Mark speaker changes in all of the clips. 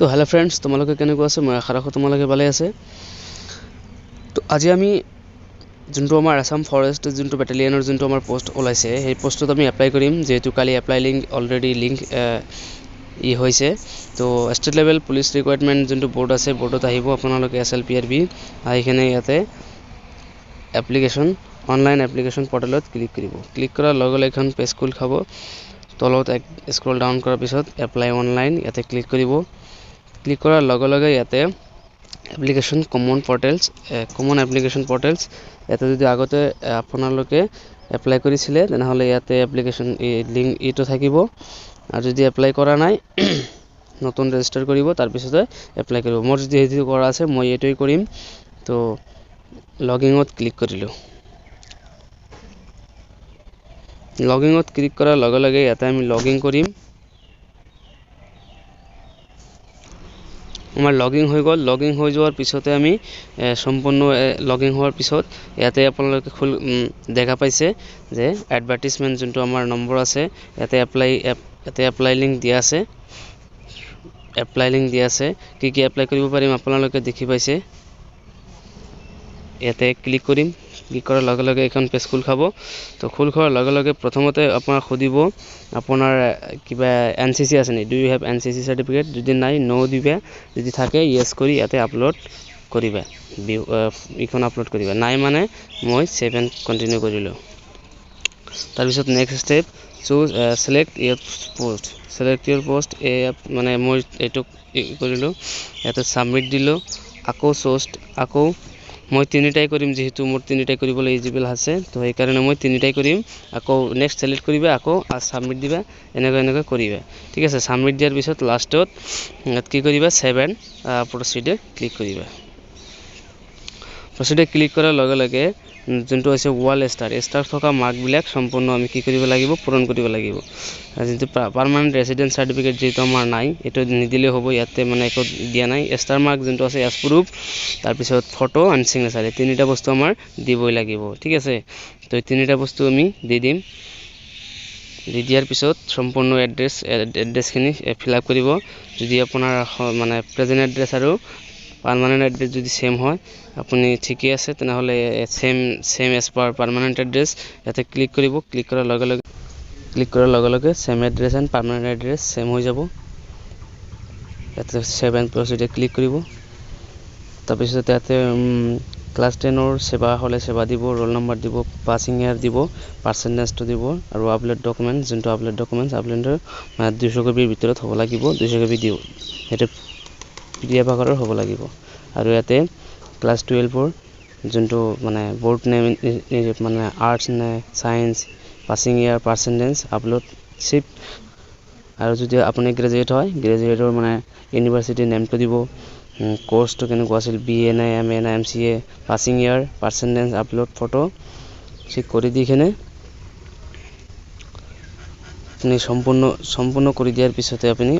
Speaker 1: তো hello' friends, তোমালোকে কেনেকুৱা আছে? মই আশা ৰাখোঁ তোমালোকে ভালে আছে। তো আজি আমি যোনটো আমাৰ আসাম ফৰেষ্ট যোনটো বেটেলিয়নৰ যোনটো আমাৰ পোষ্ট ওলাইছে, সেই পোষ্টত আমি এপ্লাই কৰিম। যিহেতু কালি এপ্লাই লিংক অলৰেডি হৈছে। তো ষ্টেট লেভেল পুলিচ ৰিকুৱাৰমেণ্ট যোনটো বৰ্ড আছে, বৰ্ডত আহিব আপোনালোকে SLPRB আহিকেনে ইয়াতে অনলাইন এপ্লিকেশ্যন পৰ্টেলত ক্লিক কৰিব। ক্লিক কৰাৰ লগে লগে এখন পেজ খোল খাব। তলত স্ক্ৰল ডাউন কৰাৰ পিছত এপ্লাই অনলাইন ইয়াতে ক্লিক কৰিব। ক্লিক কৰাৰ লগে লগে ইয়াতে কমন এপ্লিকেশ্যন পৰ্টেলছ ইয়াতে যদি আগতে আপোনালোকে এপ্লাই কৰিছিলে তেনেহ'লে ইয়াতে এপ্লিকেশ্যন লিংক এইটো থাকিব। আৰু যদি এপ্লাই কৰা নাই নতুন ৰেজিষ্টাৰ কৰিব, তাৰপিছতে এপ্লাই কৰিব। মোৰ যদি সেইটো কৰা আছে মই এইটোৱেই কৰিম। তো লগিঙত ক্লিক কৰিলোঁ। লগিঙত ক্লিক কৰাৰ লগে লগে ইয়াতে আমি লগিং কৰিম। আমাৰ লগিং হৈ গ'ল। লগিং হৈ যোৱাৰ পিছতে আমি সম্পূৰ্ণ লগিং হোৱাৰ পিছত ইয়াতে আপোনালোকে দেখা পাইছে যে এডভাৰ্টিজমেণ্ট যোনটো আমাৰ নম্বৰ আছে, ইয়াতে এপ্লাই লিংক দিয়া আছে। কি এপ্লাই কৰিব পাৰিম আপোনালোকে দেখি পাইছে। ইয়াতে ক্লিক কৰিম। ক্লিক কৰাৰ লগে লগে এখন পেজ খোল খাব। তো খোল খোৱাৰ লগে লগে প্ৰথমতে আপোনাক সুধিব আপোনাৰ কিবা NCC আছে নি? Do you have NCC certificate? যদি নাই, নো দিবা। যদি থাকে ইয়েছ কৰি ইয়াতে আপলোড কৰিবা। এইখন আপলোড কৰিবা। নাই মানে মই ছেভ এণ্ড কণ্টিনিউ কৰিলোঁ। তাৰপিছত নেক্সট ষ্টেপ ছিলেক্ট ইয়ৰ পোষ্ট। মানে মই এইটো কৰিলোঁ। ইয়াতে ছাবমিট দিলোঁ। আকৌ মই তিনিটাই কৰিম, যিহেতু মোৰ তিনিটাই কৰিবলৈ ইজিবল আছে। তো সেইকাৰণে মই তিনিটাই কৰিম। আকৌ নেক্সট ছিলেক্ট কৰিবা, আকৌ ছাবমিট দিবা। এনেকৈ কৰিবা। ঠিক আছে। ছাবমিট দিয়াৰ পিছত লাষ্টত ইয়াত কি কৰিবা? ছেভ এণ্ড প্ৰচিডে ক্লিক কৰিবা। প্ৰচিডে ক্লিক কৰাৰ লগে লগে যোনটো হৈছে ৱাল ষ্টাৰ থকা মাৰ্কবিলাক সম্পূৰ্ণ আমি কি কৰিব লাগিব? পূৰণ কৰিব লাগিব। যোনটো পাৰ্মানেণ্ট ৰেচিডেণ্ট চাৰ্টিফিকেট যিহেতু আমাৰ নাই, এইটো নিদিলেও হ'ব। ইয়াতে মানে একো দিয়া নাই। ষ্টাৰ মাৰ্ক যোনটো আছে এজ প্ৰুফ, তাৰপিছত ফটো এণ্ড চিগনেচাৰ, এই তিনিটা বস্তু আমাৰ দিবই লাগিব। ঠিক আছে। তো এই তিনিটা বস্তু আমি দি দিম। দি দিয়াৰ পিছত সম্পূৰ্ণ এড্ৰেছখিনি ফিল আপ কৰিব। যদি আপোনাৰ মানে প্ৰেজেণ্ট এড্ৰেছ আৰু পাৰ্মানেণ্ট এড্ৰেছ যদি ছেম হয়, আপুনি ঠিকেই আছে। তেনেহ'লে same as per permanent address ইয়াতে ক্লিক কৰিব। ক্লিক কৰাৰ লগে লগে same address and permanent address same হৈ যাব। ইয়াতে ছেভ এণ্ড প্ৰচিডে ক্লিক কৰিব। তাৰপিছত ইয়াতে ক্লাছ 10ৰ সেৱা হ'লে সেৱা দিব, ৰোল নম্বৰ দিব, পাছিং ইয়াৰ দিব, পাৰ্চেণ্টেজটো দিব আৰু আপলোড ডকুমেণ্ট আপলোডৰ 200 কপিৰ ভিতৰত হ'ব লাগিব। 200 কপি দিওঁ, সেইটো PDF আকাৰৰ হ'ব লাগিব। আৰু ইয়াতে ক্লাছ 12ৰ যোনটো মানে বৰ্ড নেম, মানে আৰ্টছ নে ছায়েন্স, পাছিং ইয়াৰ, পাৰ্চেণ্টেজ, আপলোড শ্বিপ। আৰু যদি আপুনি গ্ৰেজুৱেট হয়, গ্ৰেজুৱেটৰ মানে ইউনিভাৰ্চিটিৰ নেমটো দিব, কোৰ্চটো কেনেকুৱা আছিল, BA নে MA নে MCA, পাছিং ইয়াৰ, পাৰ্চেণ্টেজ, আপলোড ফটো চেক কৰি দি কিনে আপুনি সম্পূৰ্ণ কৰি দিয়াৰ পিছতে আপুনি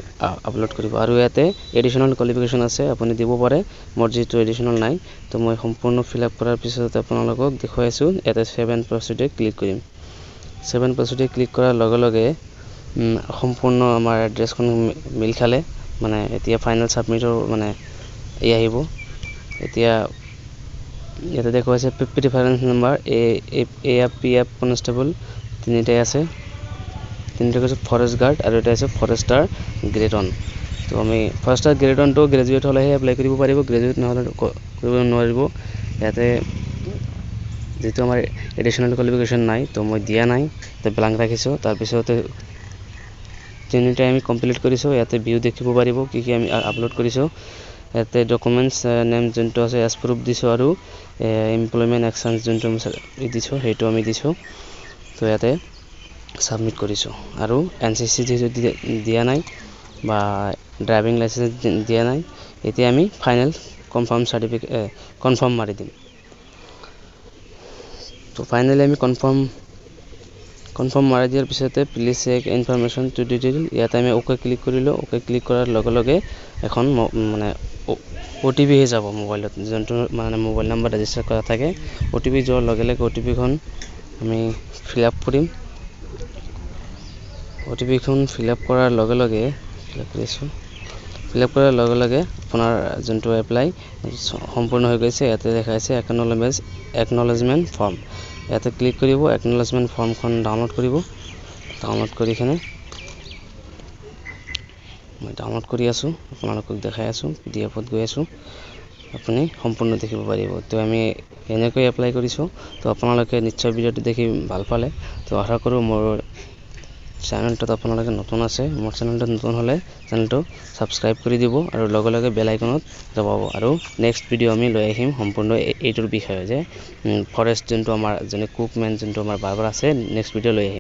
Speaker 1: আপলোড কৰিব। আৰু ইয়াতে এডিশ্যনেল কোৱালিফিকেশ্যন আছে, আপুনি দিব পাৰে। মোৰ যিহেতু এডিশ্যনেল নাই, তো মই সম্পূৰ্ণ ফিল আপ কৰাৰ পিছতে আপোনালোকক দেখুৱাই আছোঁ। ইয়াতে ছেভ এণ্ড প্ৰচিডে ক্লিক কৰিম। ছেভ এণ্ড প্ৰচিডে ক্লিক কৰাৰ লগে লগে সম্পূৰ্ণ আমাৰ এড্ৰেছখন মিল খালে। মানে এতিয়া ফাইনেল ছাবমিটৰ মানে আহিব। এতিয়া ইয়াতে দেখুৱাইছে প্ৰিফাৰেঞ্চ নাম্বাৰ PF কনষ্টেবল তিনিটাই আছে। তিনিটা কৈছে ফৰেষ্ট গাৰ্ড আৰু এটা আছে ফৰেষ্টাৰ গ্ৰেড 1। তো আমি ফৰেষ্টাৰ গ্ৰেড 1টো গ্ৰেজুৱেট হ'লেহে এপ্লাই কৰিব পাৰিব, গ্ৰেজুৱেট নহ'লে কৰিব নোৱাৰিব। ইয়াতে যিহেতু আমাৰ এডিশ্যনেল কোৱালিফিকেশ্যন নাই, তো মই দিয়া নাই, তো ব্লাংক ৰাখিছোঁ। তাৰপিছতে তিনিটাই আমি কমপ্লিট কৰিছোঁ। ইয়াতে ভিউ দেখিব পাৰিব কি আমি আপলোড কৰিছোঁ। ইয়াতে ডকুমেণ্টছ নেম যোনটো আছে এজ প্ৰুফ দিছোঁ, আৰু এমপ্লয়মেণ্ট এক্সচেঞ্জ যোনটো দিছোঁ সেইটো আমি দিছোঁ। তো ইয়াতে ছাবমিট কৰিছোঁ। আৰু NCC যিহেতু দিয়া নাই বা ড্ৰাইভিং লাইচেঞ্চ দিয়া নাই, এতিয়া আমি ফাইনেল কনফাৰ্ম মাৰি দিম। তো ফাইনেলি আমি কনফাৰ্ম মাৰি দিয়াৰ পিছতে please check information to detail, ইয়াতে আমি অ'কে ক্লিক কৰিলোঁ। অ'কে ক্লিক কৰাৰ লগে লগে এখন মানে OTP যাব মোবাইলত, যোনটো মানে মোবাইল নাম্বাৰ ৰেজিষ্টাৰ কৰা থাকে। OTP যোৱাৰ লগে লগে OTPখন আমি ফিল আপ কৰিম। OTPখন ফিল আপ কৰাৰ লগে লগে ফিল আপ কৰাৰ লগে লগে আপোনাৰ যোনটো এপ্লাই সম্পূৰ্ণ হৈ গৈছে ইয়াতে দেখাইছে একনলেজমেন্ট ফৰ্ম ইয়াতে ক্লিক কৰিব একনলেজমেন্ট ফৰ্মখন ডাউনলোড কৰিব ডাউনলোড কৰি কিনে মই ডাউনলোড কৰি আছো আপোনালোকক দেখাই আছো পিডিএফত গৈ আছো আপুনি সম্পূৰ্ণ দেখিব পাৰিব তো আমি এনেকৈ এপ্লাই কৰিছো তো আপোনালোকে নিশ্চয় ভিডিওটো দেখি ভাল পালে তো আশা কৰো মোৰ চেনেলটো আপোনালোকে নতুন আছে মোৰ চেনেলটো নতুন হলে চেনেলটো সাবস্ক্ৰাইব কৰি দিব আৰু লগে লগে বেল আইকনত দবাব আৰু নেক্সট ভিডিও আমি লৈ আহিম সম্পূৰ্ণ এইটোৰ বিষয়ে যে ফৰেষ্ট যোনটো আমাৰ জনে কুকমেন যোনটো আমাৰ বাৰ্বাৰ আছে নেক্সট ভিডিও লৈ আহিম